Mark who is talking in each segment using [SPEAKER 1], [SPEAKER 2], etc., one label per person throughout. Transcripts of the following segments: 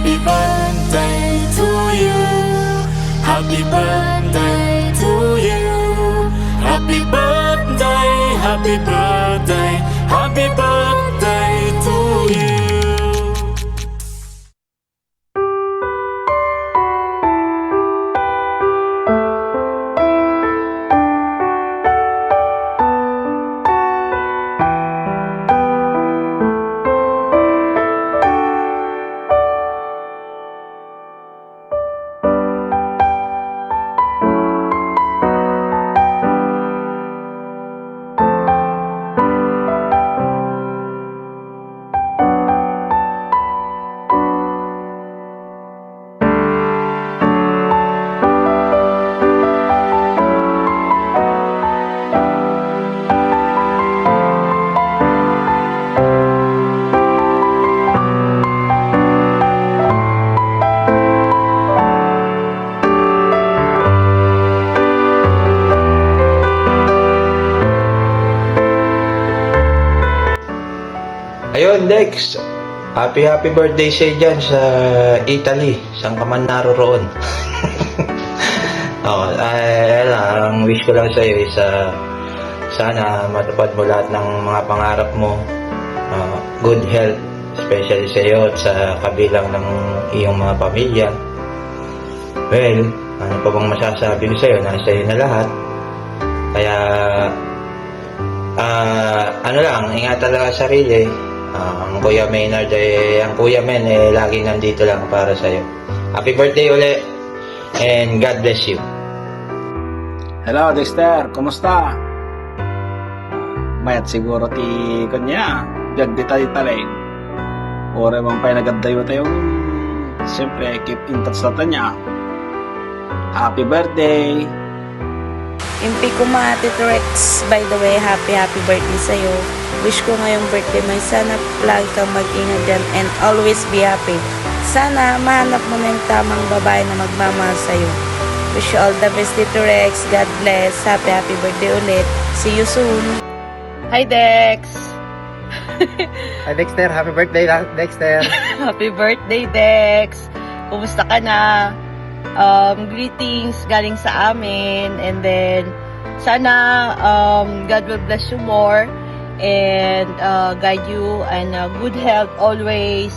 [SPEAKER 1] Happy birthday to you. Happy birthday to you. Happy birthday, happy birthday, happy birthday to you.
[SPEAKER 2] Ayun, Dex. Happy birthday sa'yo dyan sa Italy. Saan ka man naroroon. Ang wish ko lang sa'yo is sana matupad mo lahat ng mga pangarap mo. Good health, especially sa'yo at sa kabilang ng iyong mga pamilya. Well, ano pa bang masasabi ko sa'yo? Nasa iyo na lahat. Kaya, ingatan lang ang sarili. Ang Kuya Maynard ang Kuya Men lagi nandito lang para sa'yo. Happy birthday uli and God bless you.
[SPEAKER 3] Hello, Dexter. Kumusta? Mayat siguro ti kanya. Diyan di tayo-talain. Ore mong pa nagadayo tayo. Siyempre, keep in touch na niya. Happy birthday!
[SPEAKER 4] Impi ko mga Tito Rex, by the way, happy birthday sa'yo. Wish ko ngayong birthday may sana lagi kang mag-ingat dyan and always be happy. Sana mahanap mo na yung tamang babae na magmamahal sa'yo. Wish you all the best, Tito Rex. God bless. Happy birthday ulit. See you soon. Hi, Dex!
[SPEAKER 5] Hi Dexter, happy birthday Dexter.
[SPEAKER 4] Happy birthday, Dex! Kumusta ka na? Greetings galing sa amin, and then sana God will bless you more and guide you and good health always,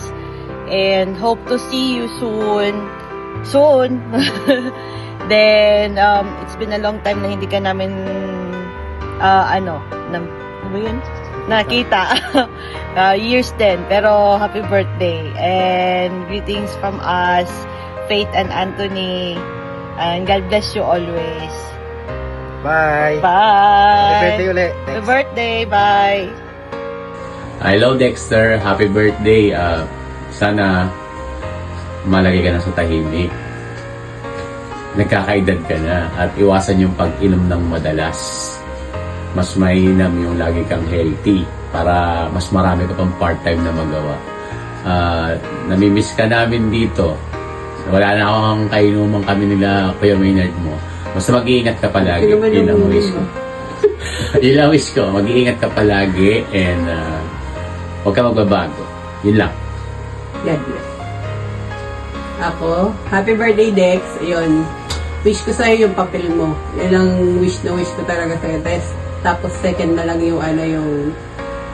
[SPEAKER 4] and hope to see you soon. Then it's been a long time na hindi ka namin nakita. Years din, pero happy birthday and greetings from us, Faith and Anthony, and God bless you always.
[SPEAKER 5] Bye.
[SPEAKER 4] Bye.
[SPEAKER 5] Happy birthday ulit.
[SPEAKER 4] Happy birthday. Bye.
[SPEAKER 6] Hello Dexter, happy birthday. Sana malagay ka na sa tahimik. Nagkakaedad ka na at iwasan yung pag-inom ng madalas. Mas mainam yung lagi kang healthy para mas marami ka pang part-time na magawa. Namimiss ka namin dito. Wala na akong kainuman kami nila Kuya Maynard mo. Basta mag-iingat ka palagi. Yun ang wish ko. Yun ang wish ko. Mag-iingat ka palagi and huwag ka magbabago. Yun lang.
[SPEAKER 7] God bless. Ako, happy birthday Dex. Ayun, wish ko sa'yo yung papel mo. Yun ang wish ko talaga sa'yo. Tapos second na lang yung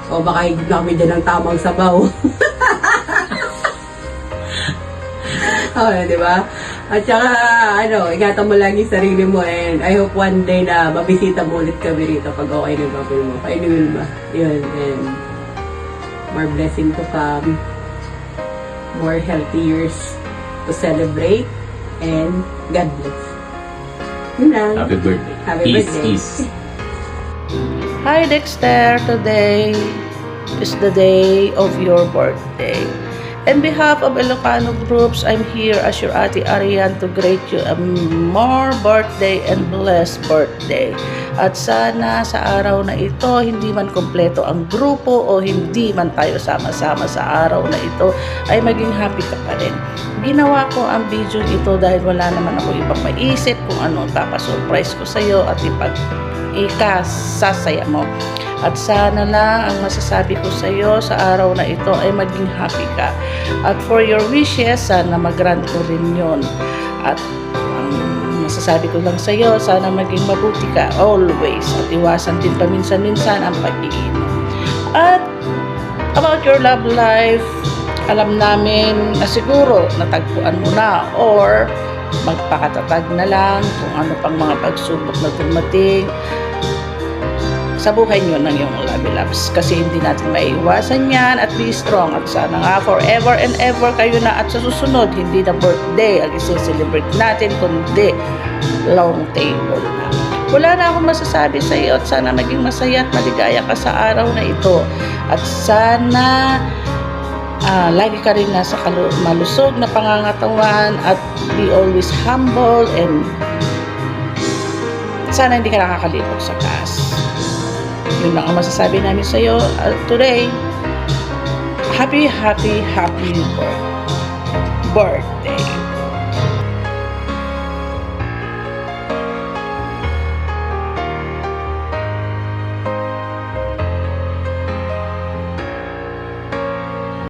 [SPEAKER 7] baka higit na kami dyan ng tamang sabaw. Di ba? At saka, ingatan mo lagi sarili mo, and I hope one day na mabisita mo ulit kami rito pag okay ng papel mo. Painuwil ba? Yun, and more blessing to come, more healthy years to celebrate, and God bless. Yun lang.
[SPEAKER 6] Happy birthday.
[SPEAKER 7] Happy birthday.
[SPEAKER 6] Peace.
[SPEAKER 8] Hi Dexter, today is the day of your birthday. On behalf of Ilocano groups, I'm here as your Ate Arian to greet you a more birthday and blessed birthday. At sana sa araw na ito, hindi man kompleto ang grupo o hindi man tayo sama-sama sa araw na ito, ay maging happy ka pa rin. Ginawa ko ang video ito dahil wala naman ako ibang maisip kung ano ang papasurprise ko sa iyo at ikasasaya mo. At sana lang ang masasabi ko sa iyo sa araw na ito ay maging happy ka. At for your wishes, sana mag-grant ko rin yun. At ang masasabi ko lang sa iyo, sana maging mabuti ka always. At iwasan din paminsan-minsan ang pag-iinom. At about your love life, alam namin na siguro natagpuan mo na or magpakatatag na lang kung ano pang mga pagsubok na dumating sa buhay nyo ng iyong loves. Kasi hindi natin maiiwasan yan at be strong. At sana nga forever and ever kayo na at sa susunod, hindi na birthday ang isi-celebrate natin, kundi long table na. Wala na akong masasabi sa iyo at sana maging masaya at maligaya ka sa araw na ito. At sana lagi ka rin nasa malusog na pangangatawan at be always humble and sana hindi ka nakakalimot sa taas. Yun lang ang masasabi namin sa iyo today. Happy birthday.